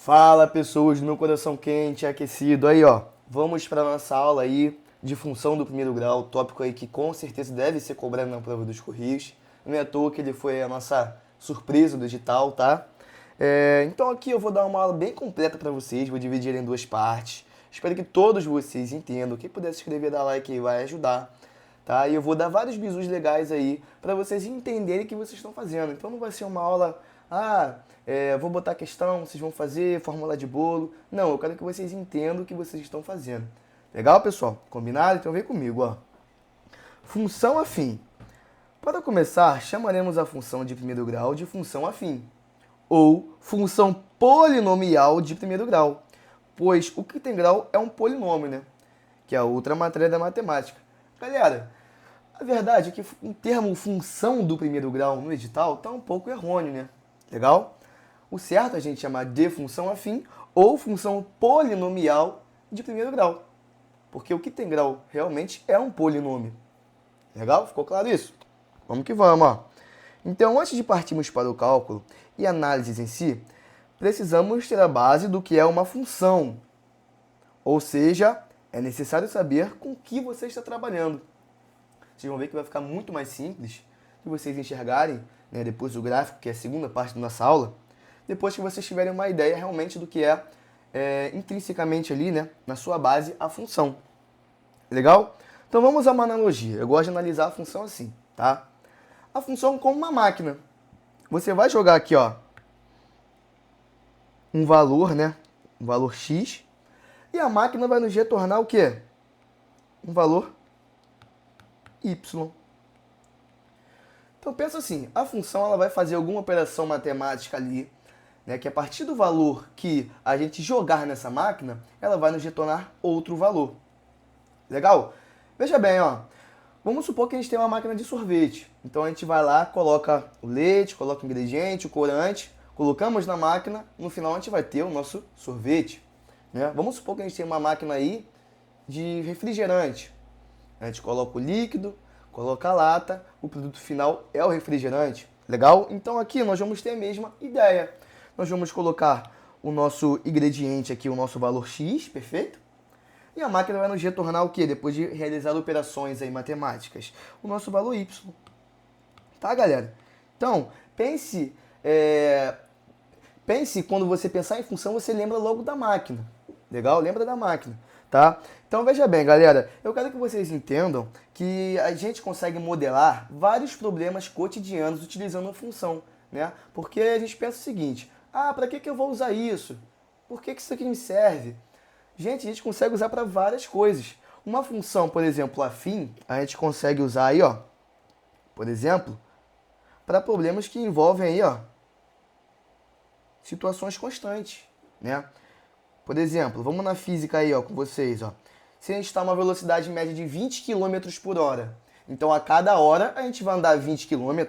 Fala, pessoas do meu coração quente e aquecido. Aí, ó, vamos para nossa aula aí de função do primeiro grau, tópico aí que com certeza deve ser cobrado na prova dos Correios. Não é à toa que ele foi a nossa surpresa do edital, tá? Então aqui eu vou dar uma aula bem completa para vocês, vou dividir em duas partes. Espero que todos vocês entendam. Quem puder se inscrever, dar like aí vai ajudar, tá? E eu vou dar vários bisus legais aí para vocês entenderem o que vocês estão fazendo. Então não vai ser uma aula, vou botar questão, vocês vão fazer, fórmula de bolo. Não, eu quero que vocês entendam o que vocês estão fazendo. Legal, pessoal? Combinado? Então vem comigo, ó. Função afim. Para começar, chamaremos a função de primeiro grau de função afim, ou função polinomial de primeiro grau, pois o que tem grau é um polinômio, né? Que é a outra matéria da matemática. Galera, a verdade é que o termo função do primeiro grau no edital está um pouco errôneo, né? Legal? O certo é a gente chamar de função afim ou função polinomial de primeiro grau. Porque o que tem grau realmente é um polinômio. Legal? Ficou claro isso? Vamos que vamos, ó. Então, antes de partirmos para o cálculo e análises em si, precisamos ter a base do que é uma função. Ou seja, é necessário saber com que você está trabalhando. Vocês vão ver que vai ficar muito mais simples de vocês enxergarem, né, depois do gráfico, que é a segunda parte da nossa aula, depois que vocês tiverem uma ideia realmente do que é intrinsecamente ali, né, na sua base, a função. Legal? Então vamos a uma analogia. Eu gosto de analisar a função assim, tá? A função como uma máquina. Você vai jogar aqui, ó, um valor, né, um valor x, e a máquina vai nos retornar o quê? Um valor y. Então pensa assim, a função ela vai fazer alguma operação matemática ali, né, que a partir do valor que a gente jogar nessa máquina, ela vai nos retornar outro valor. Legal? Veja bem, ó. Vamos supor que a gente tem uma máquina de sorvete. Então a gente vai lá, coloca o leite, coloca o ingrediente, o corante, colocamos na máquina, no final a gente vai ter o nosso sorvete, né? Vamos supor que a gente tem uma máquina aí de refrigerante. A gente coloca o líquido, coloca a lata, o produto final é o refrigerante. Legal? Então aqui nós vamos ter a mesma ideia. Nós vamos colocar o nosso ingrediente aqui, o nosso valor x, perfeito? E a máquina vai nos retornar o quê? Depois de realizar operações aí matemáticas? O nosso valor y. Tá, galera? Então, pense quando você pensar em função, você lembra logo da máquina. Legal? Lembra da máquina, tá? Então, veja bem, galera. Eu quero que vocês entendam que a gente consegue modelar vários problemas cotidianos utilizando a função, né? Porque a gente pensa o seguinte, para que eu vou usar isso? Por que isso aqui me serve? Gente, a gente consegue usar para várias coisas. Uma função, por exemplo, afim, a gente consegue usar aí, ó, por exemplo, para problemas que envolvem aí, ó, situações constantes, né? Por exemplo, vamos na física aí, ó, com vocês, ó. Se a gente está a uma velocidade média de 20 km por hora, então a cada hora a gente vai andar 20 km.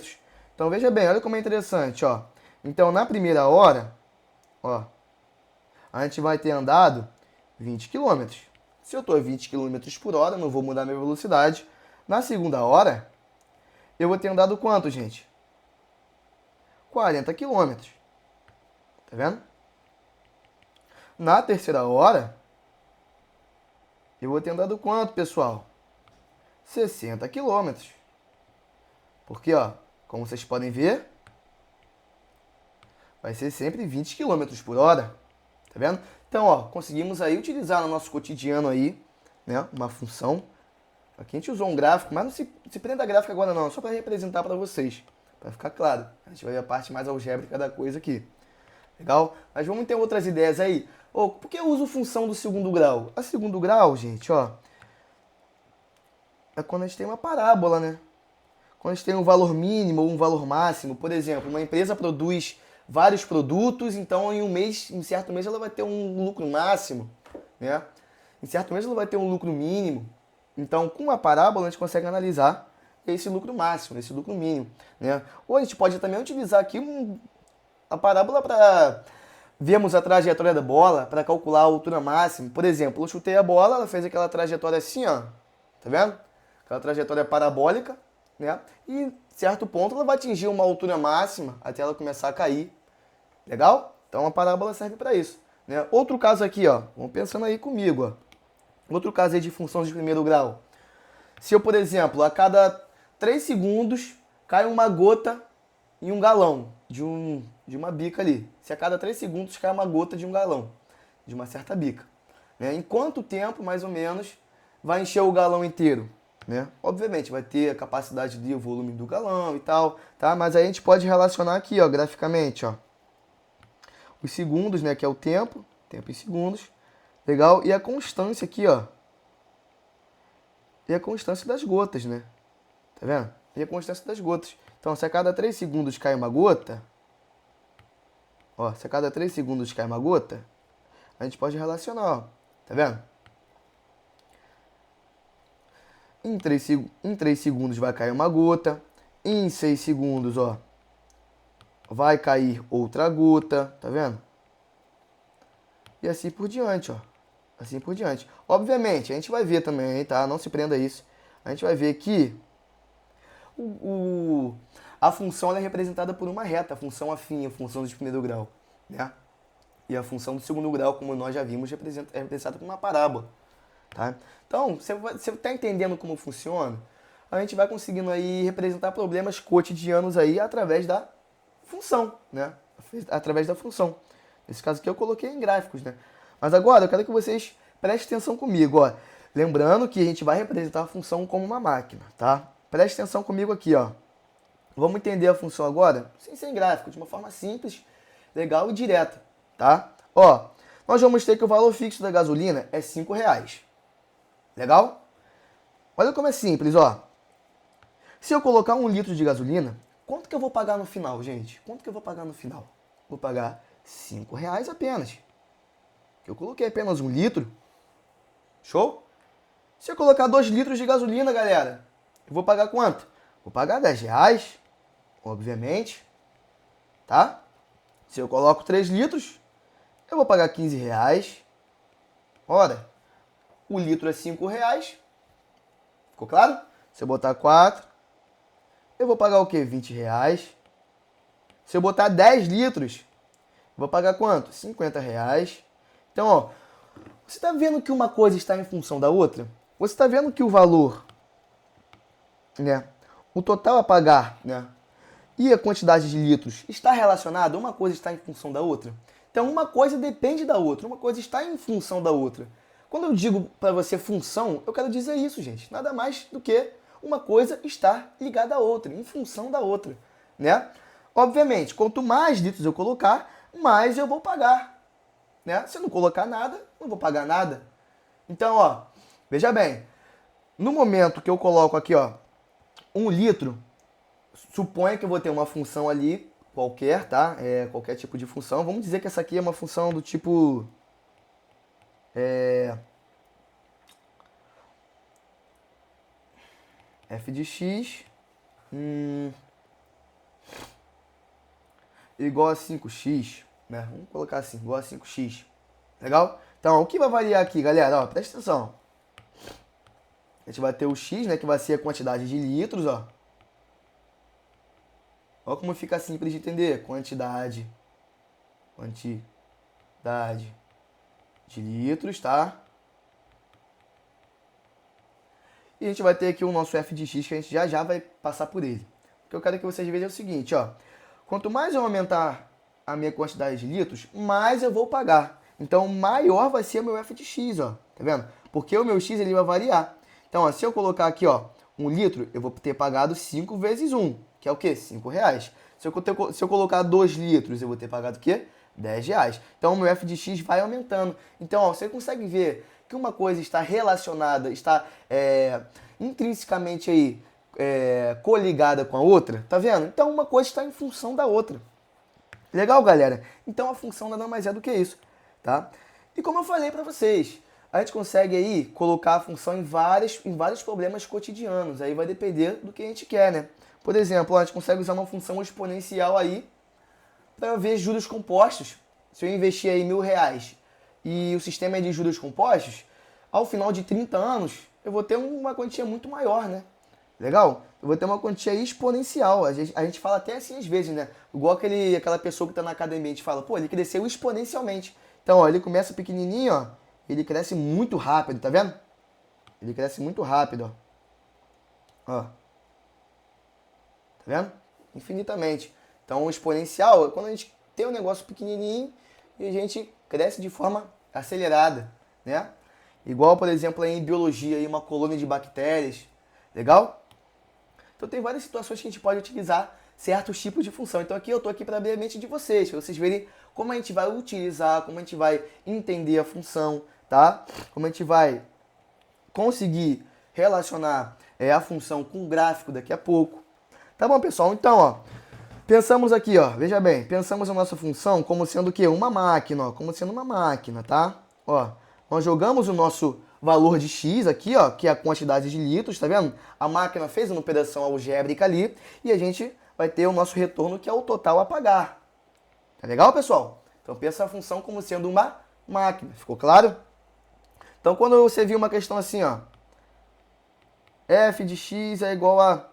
Então veja bem, olha como é interessante, ó. Então na primeira hora, ó, a gente vai ter andado 20 km. Se eu estou a 20 km por hora, não vou mudar minha velocidade. Na segunda hora, eu vou ter andado quanto, gente? 40 km. Tá vendo? Na terceira hora, eu vou ter andado quanto, pessoal? 60 km. Porque, ó, como vocês podem ver, vai ser sempre 20 km por hora. Tá vendo? Então, ó, conseguimos aí utilizar no nosso cotidiano aí, né, uma função. Aqui a gente usou um gráfico, mas não se prenda a gráfico agora não, só para representar para vocês, para ficar claro. A gente vai ver a parte mais algébrica da coisa aqui. Legal? Mas vamos ter outras ideias aí. Por que eu uso função do segundo grau? A segundo grau, gente, ó, é quando a gente tem uma parábola, né? Quando a gente tem um valor mínimo ou um valor máximo. Por exemplo, uma empresa produz vários produtos, então em certo mês ela vai ter um lucro máximo, né? Em certo mês ela vai ter um lucro mínimo. Então, com a parábola a gente consegue analisar esse lucro máximo, esse lucro mínimo, né? Ou a gente pode também utilizar aqui a parábola para vermos a trajetória da bola, para calcular a altura máxima. Por exemplo, eu chutei a bola, ela fez aquela trajetória assim, ó, tá vendo? Aquela trajetória parabólica, né? E em certo ponto ela vai atingir uma altura máxima até ela começar a cair. Legal? Então a parábola serve para isso, né? Outro caso aqui, ó, vamos pensando aí comigo, ó. Outro caso aí de função de primeiro grau. Se eu, por exemplo, a cada 3 segundos cai uma gota em um galão de uma bica ali. Se a cada 3 segundos cai uma gota de um galão, de uma certa bica, né? Em quanto tempo, mais ou menos, vai encher o galão inteiro, né? Obviamente, vai ter a capacidade de o volume do galão e tal, tá? Mas aí a gente pode relacionar aqui, ó, graficamente, ó, os segundos, né, que é o tempo em segundos, legal? E a constância aqui, ó, e a constância das gotas, né? Tá vendo? E a constância das gotas. Então, se a cada 3 segundos cai uma gota, ó, se a cada 3 segundos cai uma gota, a gente pode relacionar, ó, tá vendo? Em 3 segundos vai cair uma gota, em 6 segundos, ó, vai cair outra gota, tá vendo? E assim por diante, ó. Assim por diante. Obviamente, a gente vai ver também, tá? Não se prenda a isso. A gente vai ver que a função ela é representada por uma reta, a função afim, a função de primeiro grau, né? E a função do segundo grau, como nós já vimos, é representada por uma parábola, tá? Então, você está entendendo como funciona? A gente vai conseguindo aí representar problemas cotidianos aí através da função, né? Através da função. Nesse caso aqui eu coloquei em gráficos, né? Mas agora eu quero que vocês prestem atenção comigo, ó. Lembrando que a gente vai representar a função como uma máquina, tá? Preste atenção comigo aqui, ó. Vamos entender a função agora, sem gráfico, de uma forma simples, legal e direta, tá? Ó, nós vamos ter que o valor fixo da gasolina é R$5. Legal? Olha como é simples, ó. Se eu colocar 1 litro de gasolina, quanto que eu vou pagar no final, gente? Quanto que eu vou pagar no final? Vou pagar R$5 apenas. Eu coloquei apenas 1 litro. Show? Se eu colocar 2 litros de gasolina, galera, eu vou pagar quanto? Vou pagar R$10, obviamente, tá? Se eu coloco 3 litros, eu vou pagar R$15. Ora, o litro é R$5. Ficou claro? Se eu botar 4, eu vou pagar o quê? R$20. Se eu botar 10 litros, eu vou pagar quanto? R$50. Então, ó, você está vendo que uma coisa está em função da outra? Você está vendo que o valor, né, o total a pagar, né, e a quantidade de litros está relacionado? Uma coisa está em função da outra? Então, uma coisa depende da outra, uma coisa está em função da outra. Quando eu digo para você função, eu quero dizer isso, gente. Nada mais do que uma coisa estar ligada à outra, em função da outra, né? Obviamente, quanto mais litros eu colocar, mais eu vou pagar, né? Se eu não colocar nada, não vou pagar nada. Então, ó, veja bem, no momento que eu coloco aqui, ó, 1 litro, suponha que eu vou ter uma função ali qualquer, tá? Qualquer tipo de função. Vamos dizer que essa aqui é uma função do tipo f de x igual a 5x, né? Vamos colocar assim, igual a 5x. Legal? Então, o que vai variar aqui, galera? Ó, presta atenção. A gente vai ter o x, né, que vai ser a quantidade de litros, ó. Olha como fica simples de entender. Quantidade de litros, tá? E a gente vai ter aqui o nosso f de x, que a gente já vai passar por ele. O que eu quero que vocês vejam é o seguinte, ó. Quanto mais eu aumentar a minha quantidade de litros, mais eu vou pagar. Então, maior vai ser o meu f de x, ó. Tá vendo? Porque o meu x ele vai variar. Então, ó, se eu colocar aqui, ó, 1 litro, eu vou ter pagado 5 vezes 1, que é o quê? R$5. Se eu colocar 2 litros, eu vou ter pagado o quê? R$10. Então, o meu f de x vai aumentando. Então, ó, você consegue ver que uma coisa está relacionada, está intrinsecamente aí coligada com a outra, tá vendo? Então, uma coisa está em função da outra. Legal, galera? Então, a função nada mais é do que isso, tá? E como eu falei para vocês, a gente consegue aí colocar a função em vários problemas cotidianos. Aí vai depender do que a gente quer, né? Por exemplo, a gente consegue usar uma função exponencial aí para ver juros compostos. Se eu investir aí R$1.000 e o sistema é de juros compostos, ao final de 30 anos, eu vou ter uma quantia muito maior, né? Legal? eu vou ter uma quantia exponencial. A gente fala até assim às vezes, né? Igual aquela pessoa que está na academia, a gente fala, pô, ele cresceu exponencialmente. Então, ó, ele começa pequenininho, ó, ele cresce muito rápido, tá vendo? Ele cresce muito rápido, ó. Ó. Tá vendo? Infinitamente. Então, o exponencial é quando a gente tem um negócio pequenininho e a gente cresce de forma acelerada, né? Igual, por exemplo, aí em biologia, aí uma colônia de bactérias. Legal? Então, tem várias situações que a gente pode utilizar certos tipos de função. Então, aqui eu estou aqui para abrir a mente de vocês, para vocês verem como a gente vai utilizar, como a gente vai entender a função, tá? Como a gente vai conseguir relacionar a função com o gráfico daqui a pouco. Tá bom, pessoal? Então, ó, pensamos aqui, ó, veja bem, pensamos a nossa função como sendo o quê? Uma máquina, ó, como sendo uma máquina, tá? Ó, nós jogamos o nosso valor de x aqui, ó, que é a quantidade de litros, tá vendo? A máquina fez uma operação algébrica ali e a gente vai ter o nosso retorno, que é o total a pagar. Tá legal, pessoal? Então pensa a função como sendo uma máquina, ficou claro? Então quando você viu uma questão assim, ó, f de x é igual a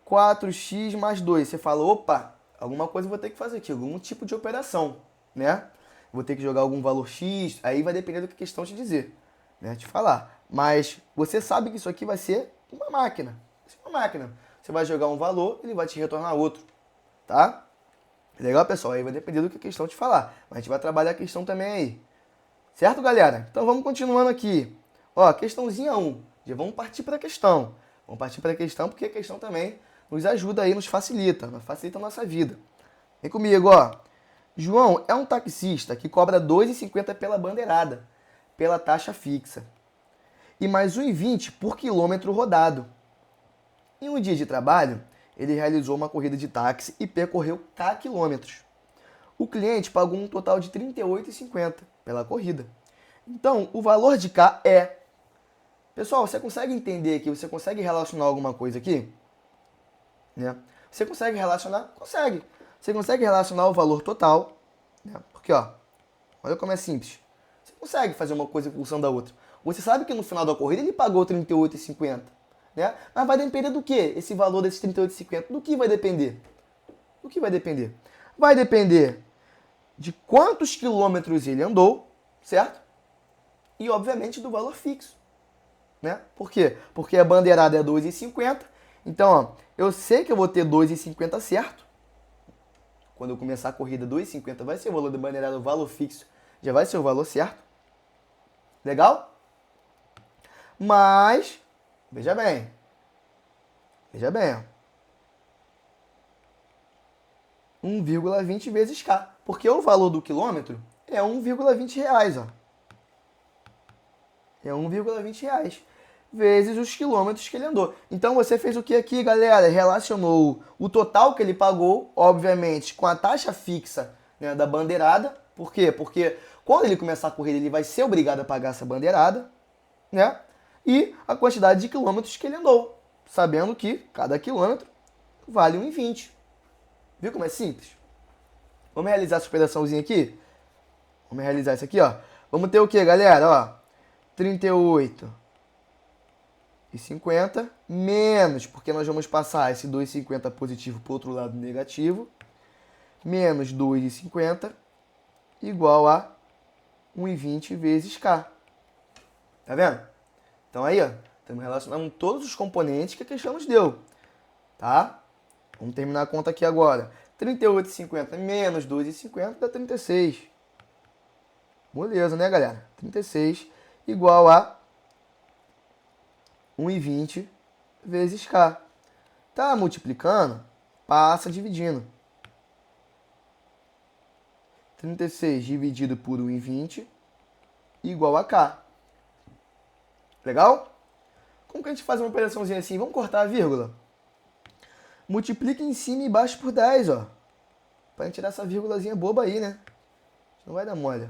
4x mais 2. Você fala, opa, alguma coisa eu vou ter que fazer aqui, algum tipo de operação, né? Vou ter que jogar algum valor x, aí vai depender do que a questão te dizer, né? Te falar. Mas você sabe que isso aqui vai ser uma máquina. Vai ser uma máquina. Você vai jogar um valor, ele vai te retornar outro, tá? Legal, pessoal? Aí vai depender do que a questão te falar. Mas a gente vai trabalhar a questão também aí. Certo, galera? Então vamos continuando aqui. Ó, questãozinha 1. Já vamos partir para a questão. Vamos partir para a questão porque a questão também nos ajuda aí, nos facilita a nossa vida. Vem comigo, ó. João é um taxista que cobra R$ 2,50 pela bandeirada, pela taxa fixa, e mais R$ 1,20 por quilômetro rodado. Em um dia de trabalho, ele realizou uma corrida de táxi e percorreu K quilômetros. O cliente pagou um total de R$ 38,50 pela corrida. Então, o valor de K é... Pessoal, você consegue entender aqui? Você consegue relacionar alguma coisa aqui? Né? Você consegue relacionar? Consegue. Você consegue relacionar o valor total, né? Porque, ó, olha como é simples. Você consegue fazer uma coisa em função da outra. Você sabe que no final da corrida ele pagou R$ 38,50, né? Mas vai depender do quê? Esse valor desses R$ 38,50, do que vai depender? Do que vai depender? Vai depender de quantos quilômetros ele andou, certo? E, obviamente, do valor fixo, né? Por quê? Porque a bandeirada é 2,50. Então, ó, eu sei que eu vou ter 2,50 certo. Quando eu começar a corrida, 2,50 vai ser o valor da bandeirada, o valor fixo já vai ser o valor certo. Legal? Mas, veja bem, ó, 1,20 vezes K. Porque o valor do quilômetro é 1,20 reais, ó. É 1,20 reais vezes os quilômetros que ele andou. Então você fez o que aqui, galera? Relacionou o total que ele pagou, obviamente, com a taxa fixa, né, da bandeirada. Por quê? Porque quando ele começar a corrida, ele vai ser obrigado a pagar essa bandeirada, né? E a quantidade de quilômetros que ele andou, sabendo que cada quilômetro vale 1,20. Viu como é simples? Vamos realizar essa operaçãozinha aqui? Vamos realizar isso aqui, ó. Vamos ter o que, galera? Ó, 38,50 menos, porque nós vamos passar esse 2,50 positivo para o outro lado negativo, menos 2,50 igual a 1,20 vezes K. Tá vendo? Então aí, ó, estamos relacionando todos os componentes que a questão nos deu, tá? Vamos terminar a conta aqui agora. 38,50 menos 2,50 dá 36. Beleza, né, galera? 36 igual a 1,20 vezes K. Tá multiplicando? Passa dividindo. 36 dividido por 1,20 igual a K. Legal? Como que a gente faz uma operaçãozinha assim? Vamos cortar a vírgula. Multiplica em cima e embaixo por 10, ó. Pra gente tirar essa vírgulazinha boba aí, né? Não vai dar mole.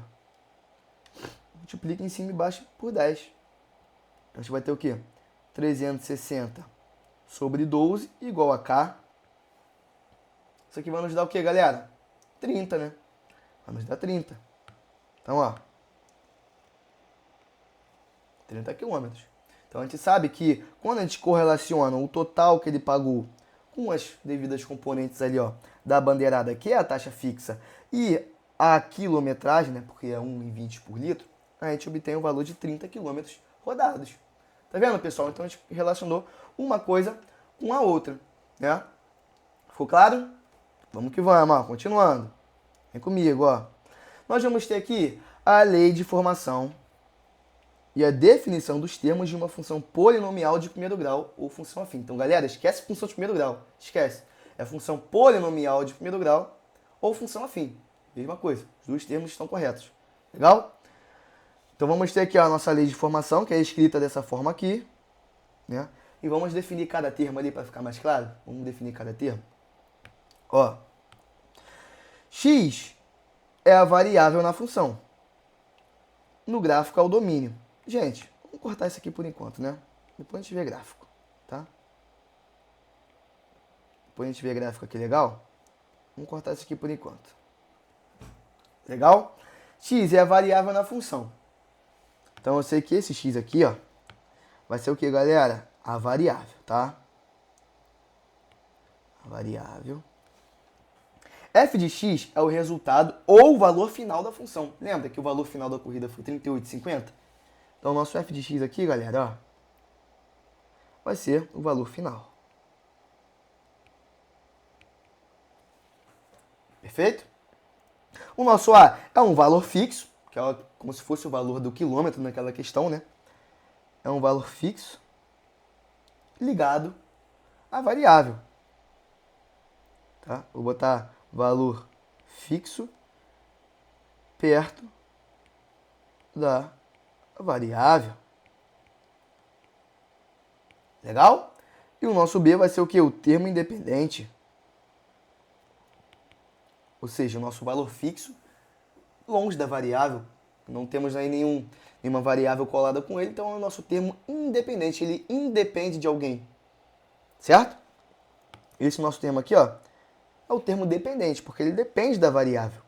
Multiplica em cima e embaixo por 10. A gente vai ter o quê? 360 sobre 12 igual a K. Isso aqui vai nos dar o quê, galera? 30, né? Vai nos dar 30. Então, ó. 30 quilômetros. Então a gente sabe que quando a gente correlaciona o total que ele pagou com as devidas componentes ali, ó, da bandeirada, que é a taxa fixa, e a quilometragem, né, porque é 1,20 por litro, a gente obtém o valor de 30 quilômetros rodados. Tá vendo, pessoal? Então a gente relacionou uma coisa com a outra, né? Ficou claro? Vamos que vamos, ó. Continuando. Vem comigo, ó. Nós vamos ter aqui a lei de formação e a definição dos termos de uma função polinomial de primeiro grau ou função afim. Então, galera, esquece função de primeiro grau. Esquece. É função polinomial de primeiro grau ou função afim. Mesma coisa. Os dois termos estão corretos. Legal? Então, vamos ter aqui a nossa lei de formação, que é escrita dessa forma aqui, né? E vamos definir cada termo ali para ficar mais claro. Vamos definir cada termo. Ó. X é a variável na função. No gráfico é o domínio. Gente, vamos cortar isso aqui por enquanto, né? Depois a gente vê gráfico, tá? Depois a gente vê gráfico aqui, legal? Vamos cortar isso aqui por enquanto. Legal? X é a variável na função. Então eu sei que esse X aqui, ó, vai ser o que, galera? A variável, tá? A variável. F de x é o resultado ou o valor final da função. Lembra que o valor final da corrida foi 38,50? Então, o nosso f de x aqui, galera, ó, vai ser o valor final. Perfeito? O nosso a é um valor fixo, que é como se fosse o valor do quilômetro naquela questão, né? É um valor fixo ligado à variável. Tá? Vou botar valor fixo perto da variável. Legal? E o nosso B vai ser o quê? O termo independente. Ou seja, o nosso valor fixo longe da variável. Não temos aí nenhuma variável colada com ele, então é o nosso termo independente. Ele independe de alguém. Certo? Esse nosso termo aqui, ó, é o termo dependente, porque ele depende da variável.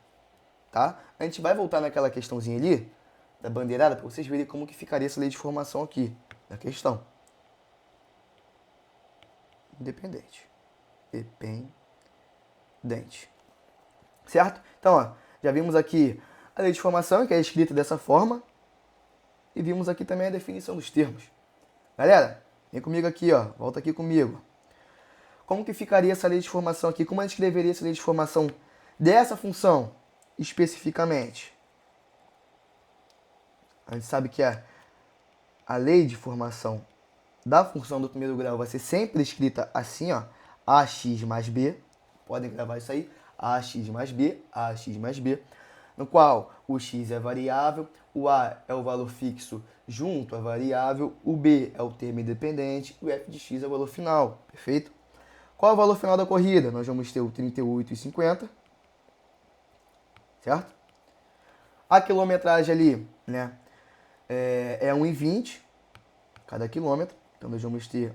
Tá? A gente vai voltar naquela questãozinha ali, da bandeirada, para vocês verem como que ficaria essa lei de formação aqui, da questão. Independente. Dependente. Certo? Então, ó, já vimos aqui a lei de formação, que é escrita dessa forma, e vimos aqui também a definição dos termos. Galera, vem comigo aqui, ó, volta aqui comigo. Como que ficaria essa lei de formação aqui? Como a gente escreveria essa lei de formação dessa função, especificamente? A gente sabe que a lei de formação da função do primeiro grau vai ser sempre escrita assim, ó, ax mais b. Podem gravar isso aí, ax mais b, no qual o x é a variável, o a é o valor fixo junto à variável, o b é o termo independente, o f de x é o valor final, perfeito? Qual é o valor final da corrida? Nós vamos ter o 38,50, certo? A quilometragem ali, né, é 1,20 cada quilômetro. Então, nós vamos ter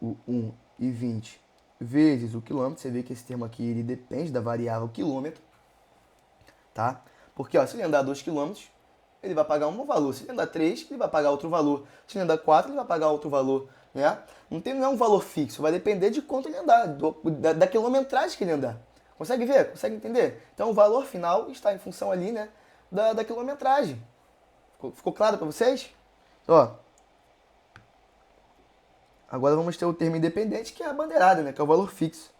o 1,20 vezes o quilômetro. Você vê que esse termo aqui ele depende da variável quilômetro, tá? Porque, ó, se ele andar 2 km, ele vai pagar um valor. Se ele andar 3, ele vai pagar outro valor. Se ele andar 4, ele vai pagar outro valor, né? Não é um valor fixo, vai depender de quanto ele andar, da quilometragem que ele andar. Consegue ver? Consegue entender? Então, o valor final está em função ali, né, da quilometragem. Ficou claro para vocês? Ó, agora vamos ter o termo independente, que é a bandeirada, né, que é o valor fixo,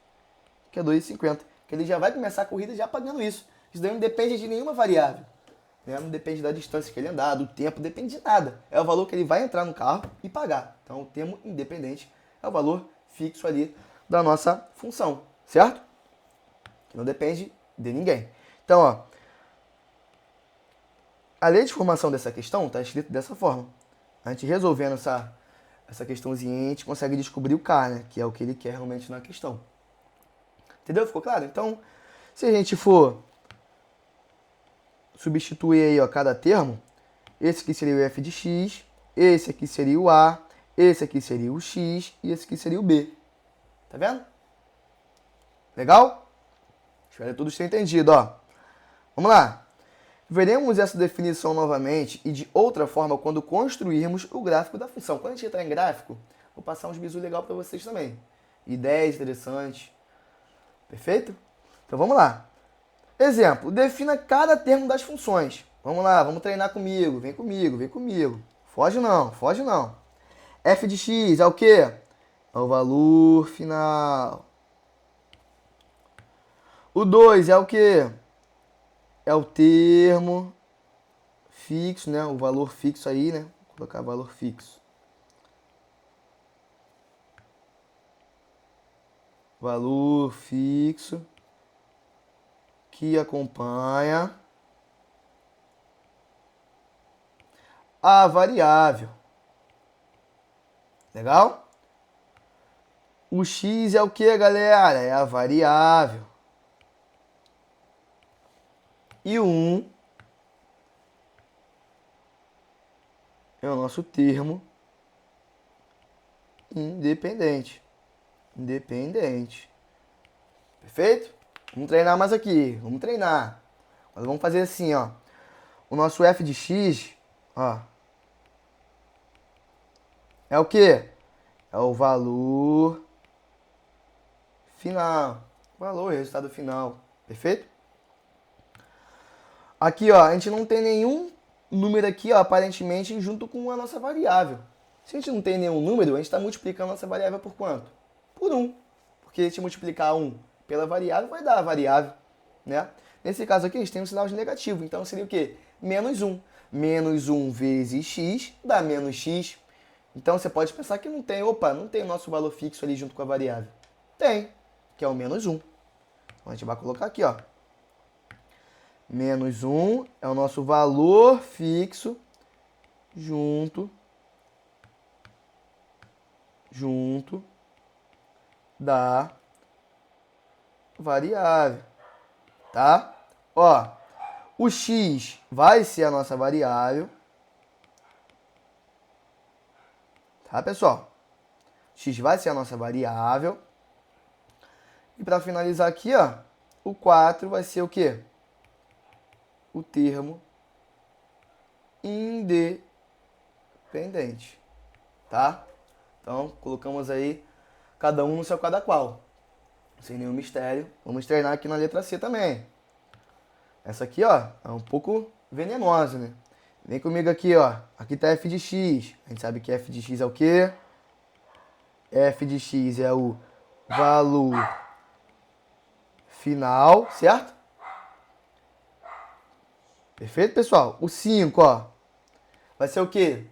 que é 2,50. Que ele já vai começar a corrida já pagando isso. Isso daí não depende de nenhuma variável. Né? Não depende da distância que ele andar, do tempo, depende de nada. É o valor que ele vai entrar no carro e pagar. Então, o termo independente é o valor fixo ali da nossa função, certo? Que não depende de ninguém. Então, ó, a lei de formação dessa questão está escrita dessa forma. A gente resolvendo essa questãozinha, a gente consegue descobrir o K, né? Que é o que ele quer realmente na questão. Entendeu? Ficou claro? Então, se a gente for substituir aí, ó, cada termo, esse aqui seria o f de x, esse aqui seria o a, esse aqui seria o x e esse aqui seria o b. Tá vendo? Legal? Espero que todos tenham entendido, ó. Vamos lá. Veremos essa definição novamente e de outra forma quando construirmos o gráfico da função. Quando a gente entrar em gráfico, vou passar uns bisus legais para vocês também. Ideias interessantes. Perfeito? Então vamos lá. Exemplo, defina cada termo das funções. Vamos lá, vamos treinar comigo. Vem comigo, vem comigo. Foge não, foge não. F de x é o quê? É o valor final. O 2 é o quê? É o termo fixo, né? O valor fixo aí, né? Vou colocar valor fixo. Valor fixo que acompanha a variável. Legal? O x é o que, galera? É a variável. E o 1 é o nosso termo independente. Independente. Perfeito? Vamos treinar mais aqui. Vamos treinar. Nós vamos fazer assim, ó. O nosso f de x, ó, é o quê? É o valor final. Valor, resultado final. Perfeito? Aqui, ó, a gente não tem nenhum número aqui, ó, aparentemente, junto com a nossa variável. Se a gente não tem nenhum número, a gente está multiplicando a nossa variável por quanto? Por 1. Porque se multiplicar 1 pela variável, vai dar a variável, né? Nesse caso aqui, a gente tem um sinal de negativo. Então, seria o quê? Menos 1. Menos 1 vezes x dá menos x. Então, você pode pensar que não tem, opa, não tem o nosso valor fixo ali junto com a variável. Tem, que é o menos 1. Então, a gente vai colocar aqui, ó. Menos 1 é o nosso valor fixo junto da variável, tá? Ó, o x vai ser a nossa variável, tá, pessoal? X vai ser a nossa variável. E para finalizar aqui, ó, o 4 vai ser o quê? O termo independente, tá? Então, colocamos aí cada um no seu cada qual. Sem nenhum mistério. Vamos treinar aqui na letra C também. Essa aqui, ó, é um pouco venenosa, né? Vem comigo aqui, ó. Aqui tá f de x. A gente sabe que f de x é o quê? F de x é o valor final, certo? Perfeito, pessoal? O 5, ó, vai ser o quê?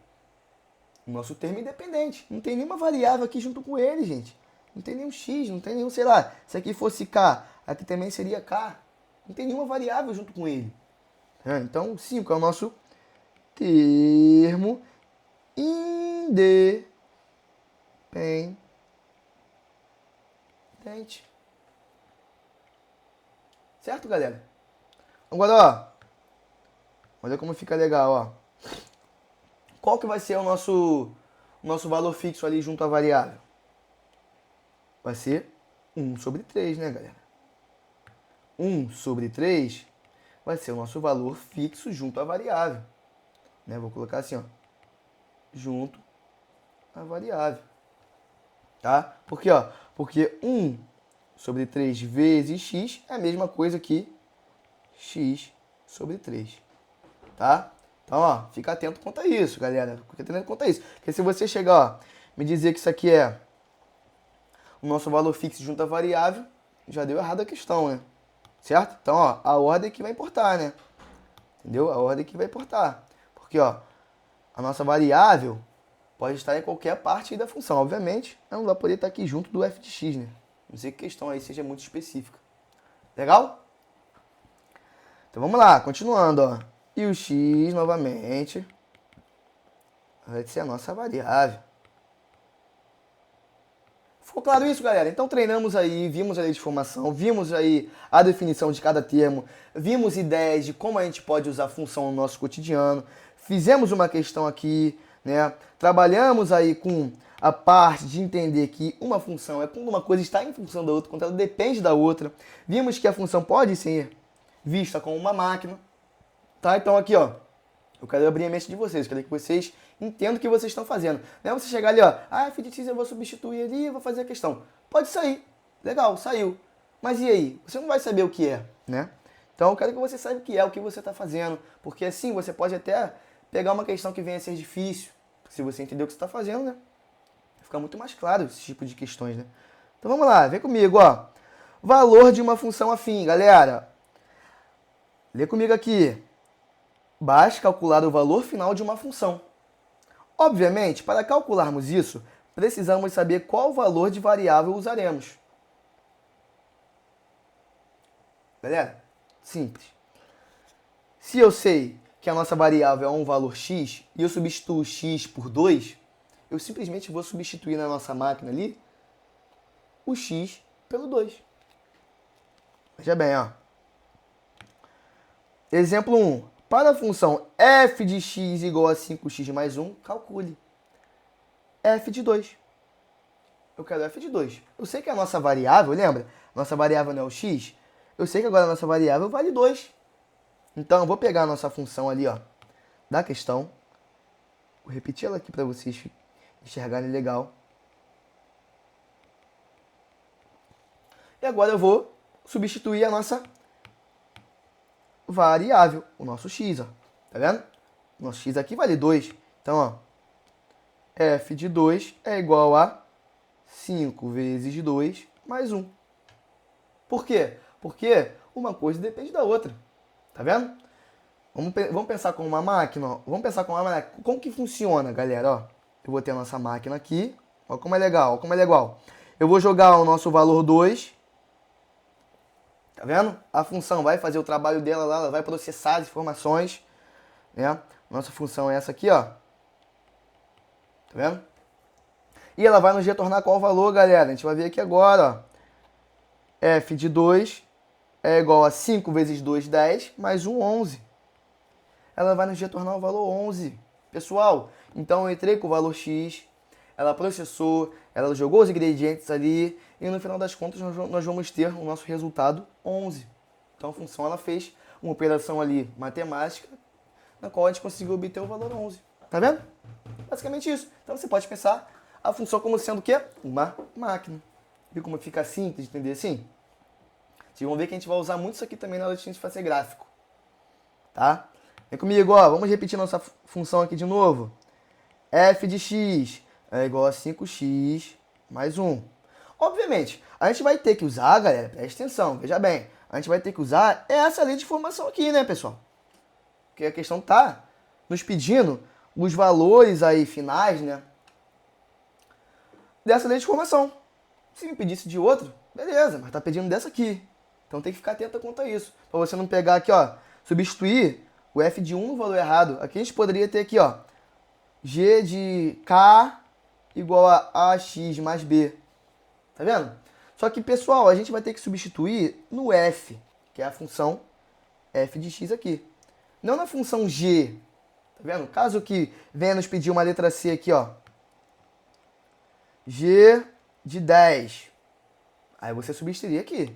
O nosso termo independente. Não tem nenhuma variável aqui junto com ele, gente. Não tem nenhum x, não tem nenhum, sei lá. Se aqui fosse k, aqui também seria k. Não tem nenhuma variável junto com ele. Então, o 5 é o nosso termo independente. Certo, galera? Agora, ó. Olha como fica legal, ó. Qual que vai ser o nosso valor fixo ali junto à variável? Vai ser 1 sobre 3, né, galera? 1 sobre 3 vai ser o nosso valor fixo junto à variável. Né? Vou colocar assim, ó. Junto à variável. Tá? Por quê, ó? Porque 1 sobre 3 vezes x é a mesma coisa que x sobre 3. Tá? Então, ó, fica atento quanto a isso, galera. Fica atento quanto a isso. Porque se você chegar, ó, me dizer que isso aqui é o nosso valor fixo junto à variável, já deu errado a questão, né? Certo? Então, ó, a ordem que vai importar, né? Entendeu? A ordem que vai importar. Porque, ó, a nossa variável pode estar em qualquer parte da função. Obviamente, ela não vai poder estar aqui junto do f de x, né? Não sei que a questão aí seja muito específica. Legal? Então, vamos lá. Continuando, ó. E o x, novamente, vai ser a nossa variável. Ficou claro isso, galera? Então treinamos aí, vimos a lei de formação, vimos aí a definição de cada termo, vimos ideias de como a gente pode usar a função no nosso cotidiano, fizemos uma questão aqui, né? Trabalhamos aí com a parte de entender que uma função é quando uma coisa está em função da outra, quando ela depende da outra. Vimos que a função pode ser vista como uma máquina. Tá? Então aqui, ó, eu quero abrir a mente de vocês, quero que vocês entendam o que vocês estão fazendo. Não é você chegar ali, ó, f de x eu vou substituir ali e vou fazer a questão. Pode sair, legal, saiu. Mas e aí? Você não vai saber o que é, né? Então eu quero que você saiba o que é, o que você está fazendo, porque assim você pode até pegar uma questão que venha a ser difícil, se você entender o que você está fazendo, né? Fica muito mais claro esse tipo de questões, né? Então vamos lá, vem comigo, ó. Valor de uma função afim, galera. Lê comigo aqui. Basta calcular o valor final de uma função. Obviamente, para calcularmos isso, precisamos saber qual valor de variável usaremos. Galera, simples. Se eu sei que a nossa variável é um valor x e eu substituo x por 2, eu simplesmente vou substituir na nossa máquina ali o x pelo 2. Veja bem, ó. Exemplo 1. Para a função f de x igual a 5x mais 1, calcule f de 2. Eu quero f de 2. Eu sei que a nossa variável, lembra? Nossa variável não é o x. Eu sei que agora a nossa variável vale 2. Então, eu vou pegar a nossa função ali, ó, da questão. Vou repetir ela aqui para vocês enxergarem legal. E agora eu vou substituir a nossa variável, o nosso x, ó. Tá vendo? Nosso x aqui vale 2. Então, ó, f de 2 é igual a 5 vezes 2 mais 1. Por quê? Porque uma coisa depende da outra. Tá vendo? Vamos pensar com uma máquina, ó. Vamos pensar com uma máquina. Como que funciona, galera? Ó, eu vou ter a nossa máquina aqui. Ó como é legal, ó como é legal. Eu vou jogar o nosso valor 2. Tá vendo? A função vai fazer o trabalho dela lá, ela vai processar as informações, né? Nossa função é essa aqui, ó. Tá vendo? E ela vai nos retornar qual valor, galera? A gente vai ver aqui agora, ó. F de 2 é igual a 5 vezes 2, 10, mais 1, 11. Ela vai nos retornar o valor 11. Pessoal, então eu entrei com o valor X, ela processou, ela jogou os ingredientes ali, e no final das contas nós vamos ter o nosso resultado 11. Então a função ela fez uma operação ali matemática, na qual a gente conseguiu obter o valor 11. Tá vendo? Basicamente isso. Então você pode pensar a função como sendo o quê? Uma máquina. Viu como fica simples de entender assim? Vocês vão ver que a gente vai usar muito isso aqui também na hora de a gente fazer gráfico. Tá? Vem comigo, ó. Vamos repetir nossa função aqui de novo. F de x é igual a 5x mais 1. Obviamente, a gente vai ter que usar, galera, presta atenção, veja bem. A gente vai ter que usar essa lei de formação aqui, né, pessoal? Porque a questão tá nos pedindo os valores aí finais, né, dessa lei de formação. Se me pedisse de outro, beleza, mas tá pedindo dessa aqui. Então tem que ficar atento quanto a isso. Pra você não pegar aqui, ó, substituir o f de 1 no valor errado. Aqui a gente poderia ter aqui, ó, g de k igual a ax mais b. Tá vendo? Só que, pessoal, a gente vai ter que substituir no f, que é a função f de x aqui. Não na função g. Tá vendo? Caso que venha nos pedir uma letra C aqui, ó. G de 10. Aí você substituiria aqui.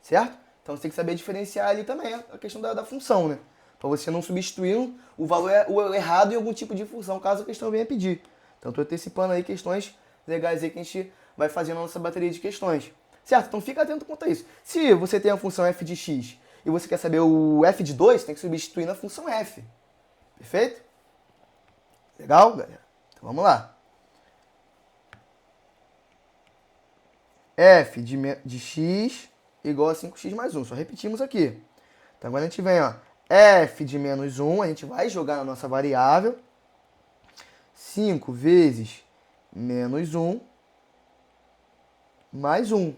Certo? Então você tem que saber diferenciar ali também a questão da função, né? Para você não substituir o valor o errado em algum tipo de função, caso a questão venha pedir. Então estou antecipando aí questões legais aí que a gente vai fazer na nossa bateria de questões. Certo? Então fica atento quanto a isso. Se você tem a função f de x e você quer saber o f de 2, tem que substituir na função f. Perfeito? Legal, galera? Então vamos lá. F de x igual a 5x mais 1. Só repetimos aqui. Então agora a gente vem, ó. F de menos 1, a gente vai jogar na nossa variável. 5 vezes menos 1 mais 1.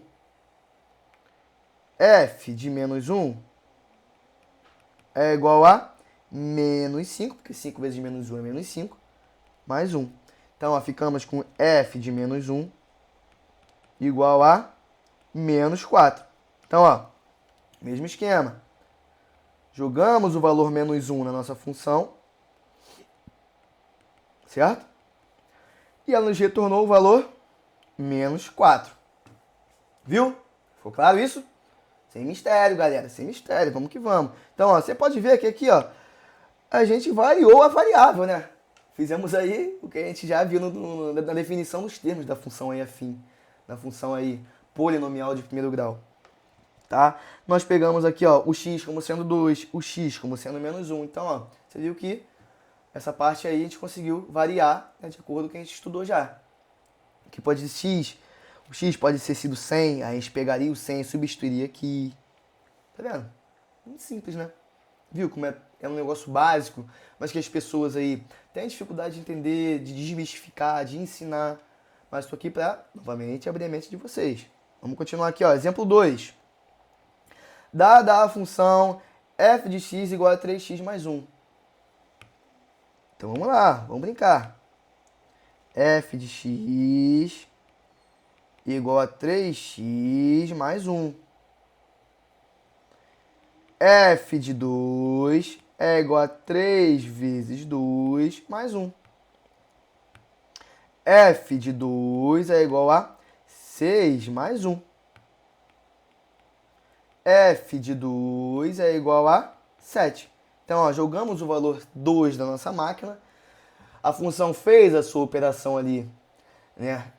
F de menos 1 é igual a menos 5, porque 5 vezes menos 1 é menos 5, mais 1. Então, ó, ficamos com f de menos 1 igual a menos 4. Então, ó, mesmo esquema. Jogamos o valor menos 1 na nossa função, certo? E ela nos retornou o valor menos 4. Viu? Ficou claro isso? Sem mistério, galera, sem mistério, vamos que vamos. Então, ó, você pode ver que aqui, ó, a gente variou a variável, né? Fizemos aí o que a gente já viu na definição dos termos da função aí afim, da função aí polinomial de primeiro grau, tá? Nós pegamos aqui, ó, o x como sendo 2, o x como sendo menos 1. Então, ó, você viu que essa parte aí a gente conseguiu variar, né, de acordo com o que a gente estudou já. Que pode ser x, o x pode ter sido 100, aí a gente pegaria o 100 e substituiria aqui. Tá vendo? Muito simples, né? Viu como é um negócio básico, mas que as pessoas aí têm dificuldade de entender, de desmistificar, de ensinar. Mas estou aqui para, novamente, abrir a mente de vocês. Vamos continuar aqui, ó. Exemplo 2. Dada a função f de x igual a 3x mais 1. Então vamos lá, vamos brincar. F de x igual a 3x mais 1. F de 2 é igual a 3 vezes 2 mais 1. F de 2 é igual a 6 mais 1. F de 2 é igual a 7. Então, ó, jogamos o valor 2 da nossa máquina. A função fez a sua operação ali, né,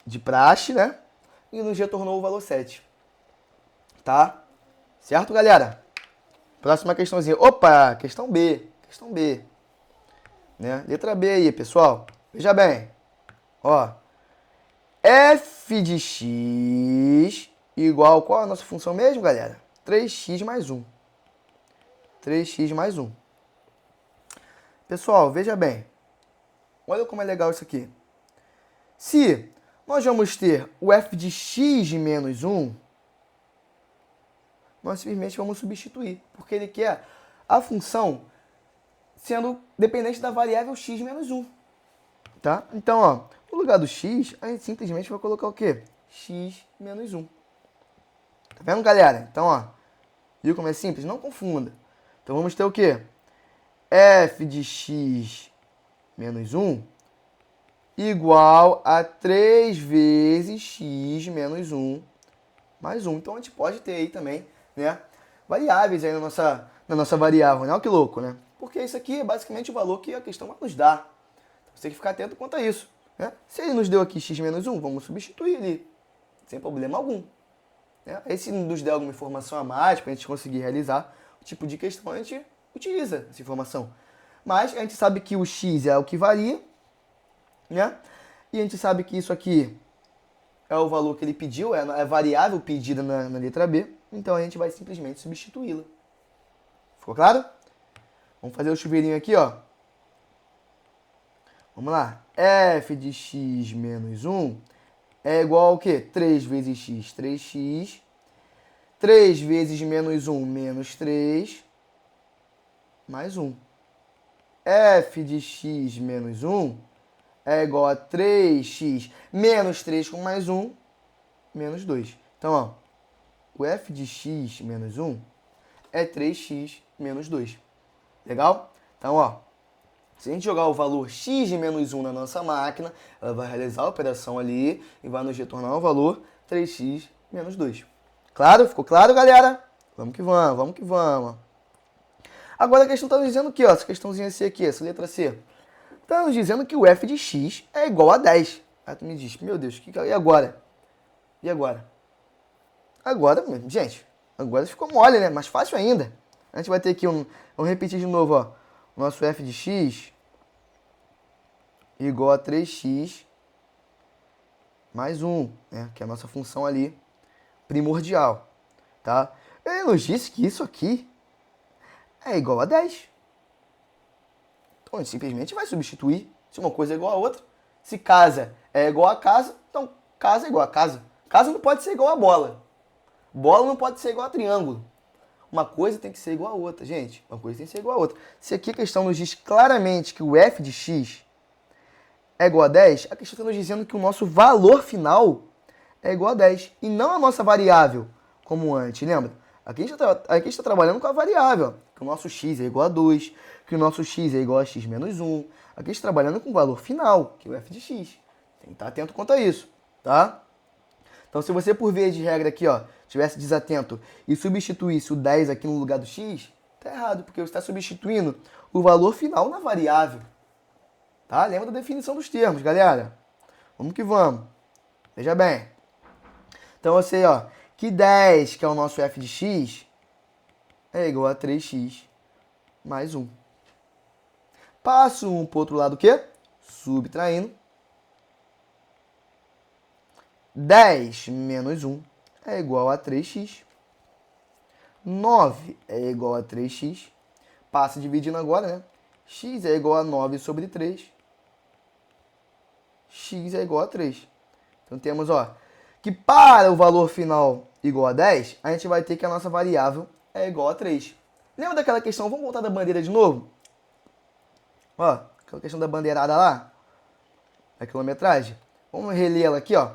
de praxe, né? E nos retornou o valor 7. Tá? Certo, galera? Próxima questãozinha. Opa, questão B. Questão B. Né? Letra B aí, pessoal. Veja bem. Ó. F de x igual... Qual é a nossa função mesmo, galera? 3x mais 1. 3x mais 1. Pessoal, veja bem. Olha como é legal isso aqui. Se nós vamos ter o f de x menos 1, nós simplesmente vamos substituir, porque ele quer a função sendo dependente da variável x menos 1. Tá? Então, ó, no lugar do x, a gente simplesmente vai colocar o quê? X menos 1. Tá vendo, galera? Então, ó, viu como é simples? Não confunda. Então, vamos ter o quê? F de x menos 1 igual a 3 vezes x menos 1 mais 1. Então, a gente pode ter aí também, né, variáveis aí na nossa variável, né? Olha que louco, né? Porque isso aqui é basicamente o valor que a questão vai nos dar. Então, você tem que ficar atento quanto a isso, né? Se ele nos deu aqui x menos 1, vamos substituir ali, sem problema algum. Né? Aí, se nos der alguma informação a mais para a gente conseguir realizar o tipo de questão, a gente utiliza essa informação. Mas a gente sabe que o x é o que varia, né? E a gente sabe que isso aqui é o valor que ele pediu, é a variável pedida na letra B. Então a gente vai simplesmente substituí-la. Ficou claro? Vamos fazer o chuveirinho aqui, ó. Vamos lá. F de x menos 1 é igual ao quê? 3 vezes x, 3x. 3 vezes menos 1, menos 3, mais 1. F de x menos 1 é igual a 3x menos 3 com mais 1, menos 2. Então, ó, o f de x menos 1 é 3x menos 2. Legal? Então, ó, se a gente jogar o valor x de menos 1 na nossa máquina, ela vai realizar a operação ali e vai nos retornar o valor 3x menos 2. Claro? Ficou claro, galera? Vamos que vamos, vamos que vamos. Agora a questão está nos dizendo aqui, ó, essa questãozinha C aqui, essa letra C. Está nos dizendo que o f de x é igual a 10. Aí tu me diz, meu Deus, e agora? E agora? Agora, gente, agora ficou mole, né? Mais fácil ainda. A gente vai ter aqui vamos repetir de novo, ó. O nosso f de x igual a 3x mais 1, né? Que é a nossa função ali primordial, tá? Ele nos disse que isso aqui é igual a 10. Então, a gente simplesmente vai substituir se uma coisa é igual a outra. Se casa é igual a casa, então casa é igual a casa. Casa não pode ser igual a bola. Bola não pode ser igual a triângulo. Uma coisa tem que ser igual a outra, gente. Uma coisa tem que ser igual a outra. Se aqui a questão nos diz claramente que o f de x é igual a 10, a questão está nos dizendo que o nosso valor final é igual a 10. E não a nossa variável, como antes, lembra? Aqui a gente está trabalhando com a variável, ó, que o nosso x é igual a 2, que o nosso x é igual a x menos 1. Aqui a gente está trabalhando com o valor final, que é o f de x. Tem que estar atento quanto a isso, tá? Então, se você, por via de regra aqui, ó, tivesse desatento e substituísse o 10 aqui no lugar do x, tá errado, porque você está substituindo o valor final na variável. Tá? Lembra da definição dos termos, galera? Vamos que vamos. Veja bem. Então, eu sei, ó, que 10, que é o nosso f de x, é igual a 3x mais 1. Passo 1 para o outro lado o quê? Subtraindo. 10 menos 1 é igual a 3x. 9 é igual a 3x. Passa dividindo agora, né? X é igual a 9 sobre 3. X é igual a 3. Então temos, ó, que para o valor final igual a 10, a gente vai ter que a nossa variável é igual a 3. Lembra daquela questão? Vamos voltar da bandeira de novo? Ó, aquela questão da bandeirada lá, a quilometragem. Vamos reler ela aqui, ó.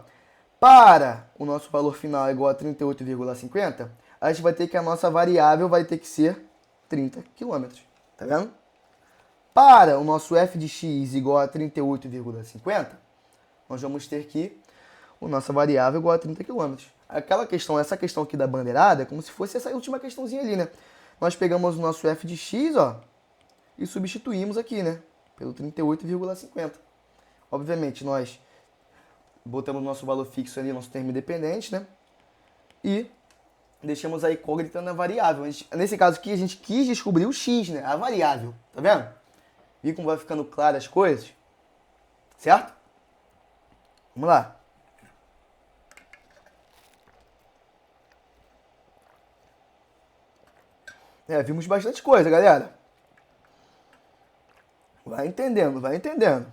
Para o nosso valor final igual a 38,50, a gente vai ter que a nossa variável vai ter que ser 30 km. Tá vendo? Para o nosso f de x igual a 38,50, nós vamos ter que a nossa variável igual a 30 km. Aquela questão, essa questão aqui da bandeirada é como se fosse essa última questãozinha ali, né? Nós pegamos o nosso f de x, ó, e substituímos aqui, né? Pelo 38,50. Obviamente, nós botamos o nosso valor fixo ali, nosso termo independente, né? E deixamos a incógnita na variável. Nesse caso aqui, a gente quis descobrir o x, né? A variável. Tá vendo? Viu como vai ficando claras as coisas? Certo? Vamos lá. Vimos bastante coisa, galera. Vai entendendo, vai entendendo.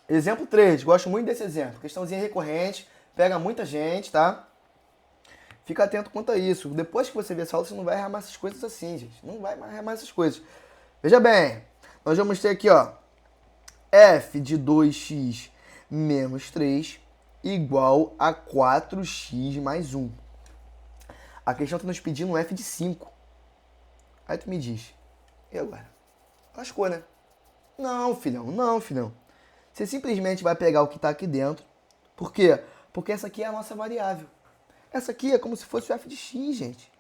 Exemplo 3, gosto muito desse exemplo. Questãozinha recorrente, pega muita gente, tá? Fica atento quanto a isso. Depois que você ver essa aula, você não vai arrumar essas coisas assim, gente. Não vai arrumar essas coisas. Veja bem, nós vamos ter aqui, ó, f de 2x menos 3 igual a 4x mais 1. A questão está nos pedindo um f de 5. Aí tu me diz, e agora? Lascou, né? Não, filhão, não, filhão. Você simplesmente vai pegar o que está aqui dentro. Por quê? Porque essa aqui é a nossa variável. Essa aqui é como se fosse o f de x, gente.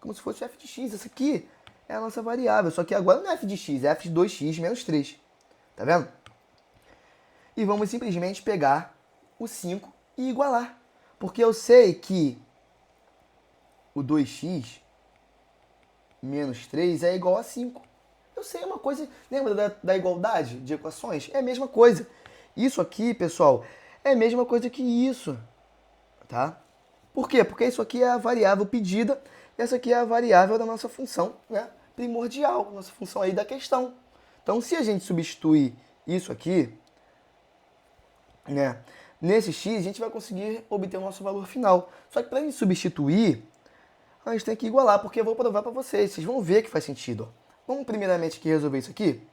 Como se fosse o f de x. Essa aqui é a nossa variável. Só que agora não é f de x, é f de 2x menos 3. Tá vendo? E vamos simplesmente pegar o 5 e igualar. Porque eu sei que o 2x menos 3 é igual a 5. Eu sei uma coisa, lembra da igualdade de equações? É a mesma coisa. Isso aqui, pessoal, é a mesma coisa que isso, tá? Por quê? Porque isso aqui é a variável pedida, e essa aqui é a variável da nossa função, né, primordial, nossa função aí da questão. Então, se a gente substituir isso aqui, né, nesse x, a gente vai conseguir obter o nosso valor final. Só que para a gente substituir, a gente tem que igualar, porque eu vou provar para vocês. Vocês vão ver que faz sentido, ó. Vamos primeiramente aqui resolver isso aqui.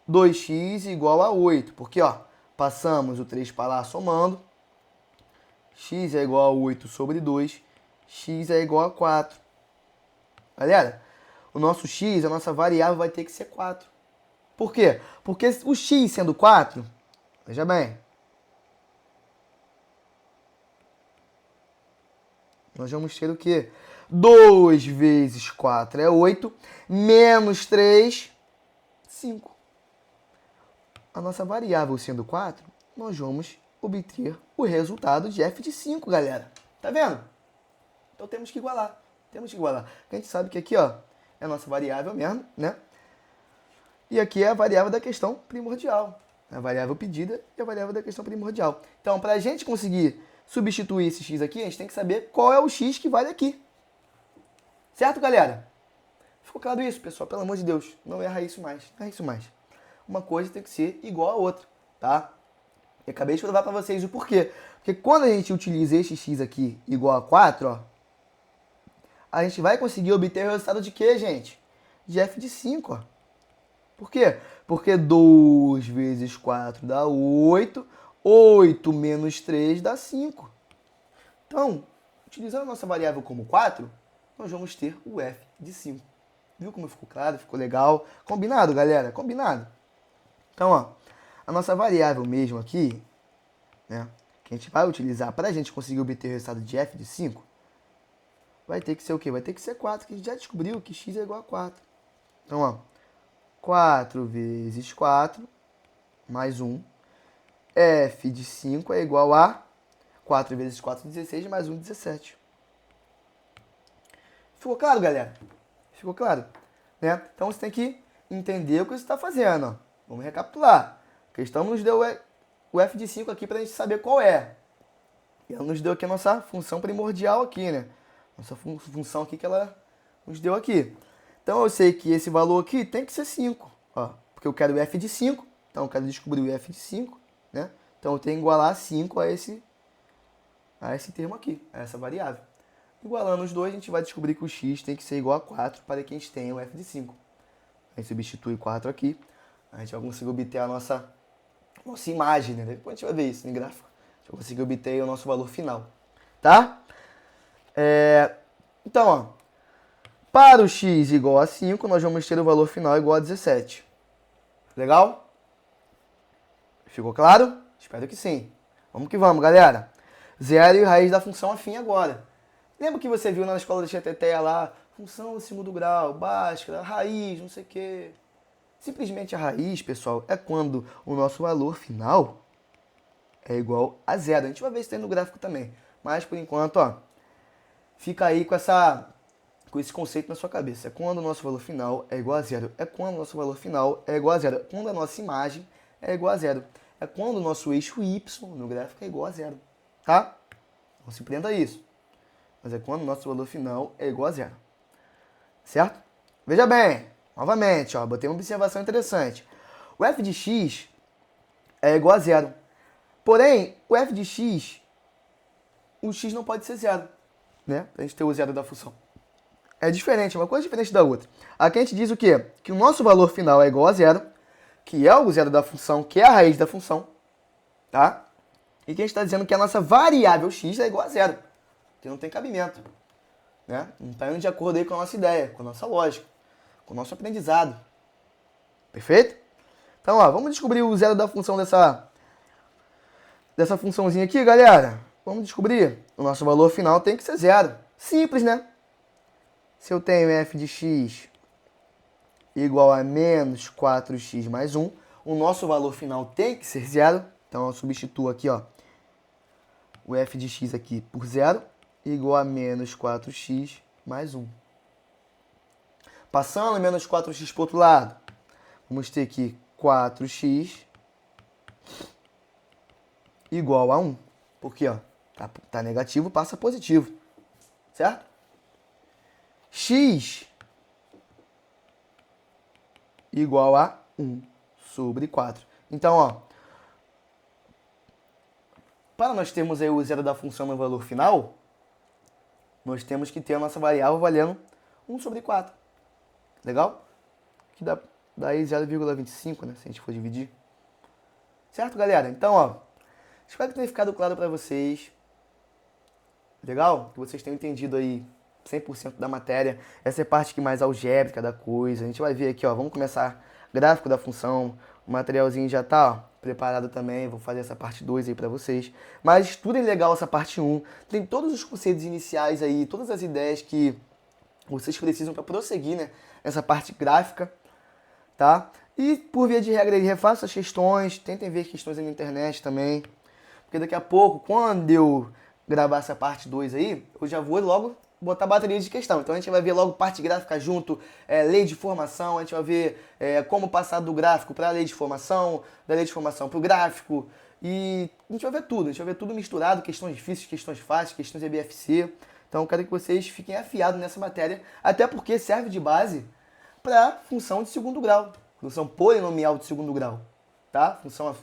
2x igual a 8, porque ó, passamos o 3 para lá somando. X é igual a 8 sobre 2, x é igual a 4. Galera, o nosso x, a nossa variável vai ter que ser 4. Por quê? Porque o x sendo 4, veja bem, nós vamos ter o quê? 2 vezes 4 é 8, menos 3, 5. A nossa variável sendo 4, nós vamos obter o resultado de f de 5, galera. Tá vendo? Então temos que igualar. Temos que igualar. A gente sabe que aqui, ó, é a nossa variável mesmo, né? E aqui é a variável da questão primordial. A variável pedida e a variável da questão primordial. Então, para a gente conseguir substituir esse x aqui, a gente tem que saber qual é o x que vale aqui. Certo, galera? Ficou claro isso, pessoal? Pelo amor de Deus, não erra isso mais. Não erra isso mais. Uma coisa tem que ser igual a outra, tá? E acabei de provar para vocês o porquê. Porque quando a gente utiliza este x aqui igual a 4, ó, a gente vai conseguir obter o resultado de quê, gente? De f de 5, ó. Por quê? Porque 2 vezes 4 dá 8, 8 menos 3 dá 5. Então, utilizando a nossa variável como 4, nós vamos ter o f de 5. Viu como ficou claro? Ficou legal? Combinado, galera? Combinado? Então, ó, a nossa variável mesmo aqui, né, que a gente vai utilizar para a gente conseguir obter o resultado de f de 5, vai ter que ser o quê? Vai ter que ser 4, que a gente já descobriu que x é igual a 4. Então, ó, 4 vezes 4 mais 1. F de 5 é igual a 4 vezes 4, 16, mais 1, 17. Ficou claro, galera? Ficou claro? Né? Então, você tem que entender o que você está fazendo. Ó. Vamos recapitular. A questão nos deu o f de 5 aqui para a gente saber qual é. E ela nos deu aqui a nossa função primordial aqui, né? Nossa função aqui que ela nos deu aqui. Então, eu sei que esse valor aqui tem que ser 5. Ó, porque eu quero o f de 5. Então, eu quero descobrir o f de 5. Né? Então, eu tenho que igualar 5 a esse termo aqui, a essa variável. Igualando os dois, a gente vai descobrir que o x tem que ser igual a 4 para que a gente tenha o f de 5. A gente substitui 4 aqui, a gente vai conseguir obter a nossa imagem, né? Depois a gente vai ver isso em gráfico. A gente vai conseguir obter o nosso valor final, tá? Então, ó, para o x igual a 5, nós vamos ter o valor final igual a 17. Legal? Ficou claro? Espero que sim. Vamos que vamos, galera. Zero e raiz da função afim agora. Lembra que você viu na escola da Tieteteia lá, função do segundo grau, Bhaskara, raiz, não sei o quê. Simplesmente a raiz, pessoal, é quando o nosso valor final é igual a zero. A gente vai ver isso aí no gráfico também. Mas, por enquanto, ó, fica aí com esse conceito na sua cabeça. É quando o nosso valor final é igual a zero. É quando o nosso valor final é igual a zero. É quando a nossa imagem é igual a zero. É quando o nosso eixo y no gráfico é igual a zero. Tá? Não se prenda a isso. Mas é quando o nosso valor final é igual a zero. Certo? Veja bem, novamente, ó, botei uma observação interessante. O f de x é igual a zero. Porém, o f de x, o x não pode ser zero, né? Pra gente ter o zero da função. É diferente, é uma coisa diferente da outra. Aqui a gente diz o quê? Que o nosso valor final é igual a zero, que é o zero da função, que é a raiz da função, tá? E que a gente está dizendo que a nossa variável x é igual a zero, que não tem cabimento, né? Não está indo de acordo aí com a nossa ideia, com a nossa lógica, com o nosso aprendizado. Perfeito? Então, ó, vamos descobrir o zero da função dessa funçãozinha aqui, galera. Vamos descobrir. O nosso valor final tem que ser zero. Simples, né? Se eu tenho f de x igual a menos 4x mais 1, o nosso valor final tem que ser zero. Então, eu substituo aqui, ó, o f de x aqui por zero, igual a menos 4x mais 1. Passando menos 4x para o outro lado, vamos ter aqui 4x igual a 1. Porque, ó, tá negativo, passa positivo. Certo? X igual a 1 sobre 4. Então, ó, para nós termos aí o zero da função no valor final, nós temos que ter a nossa variável valendo 1 sobre 4. Legal? Que dá aí 0,25, né? Se a gente for dividir. Certo, galera? Então, ó, espero que tenha ficado claro para vocês. Legal? Que vocês tenham entendido aí 100% da matéria. Essa é a parte que mais algébrica da coisa. A gente vai ver aqui, ó, vamos começar gráfico da função. O materialzinho já tá, ó, preparado também. Vou fazer essa parte 2 aí para vocês. Mas estudem legal essa parte 1. Tem todos os conceitos iniciais aí, todas as ideias que vocês precisam para prosseguir, né, essa parte gráfica, tá? E, por via de regra, refaçam as questões. Tentem ver questões aí na internet também. Porque daqui a pouco, quando eu gravar essa parte 2 aí, eu já vou logo botar bateria de questão. Então a gente vai ver logo parte gráfica junto, lei de formação, a gente vai ver como passar do gráfico para a lei de formação, da lei de formação para o gráfico, e a gente vai ver tudo misturado, questões difíceis, questões fáceis, questões EBFC. Então eu quero que vocês fiquem afiados nessa matéria, até porque serve de base para função de segundo grau, função polinomial de segundo grau, tá? Função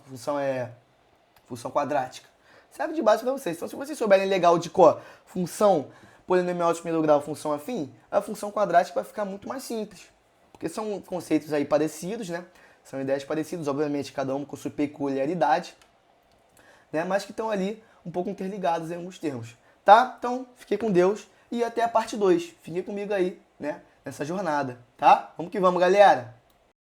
quadrática. Serve de base para vocês. Então, se vocês souberem legal de cor, função polinomial de primeiro grau, função afim, a função quadrática vai ficar muito mais simples. Porque são conceitos aí parecidos, né? São ideias parecidas, obviamente, cada um com sua peculiaridade, né? Mas que estão ali um pouco interligados em alguns termos. Tá? Então, fiquem com Deus e até a parte 2. Fiquem comigo aí, né? Nessa jornada, tá? Vamos que vamos, galera!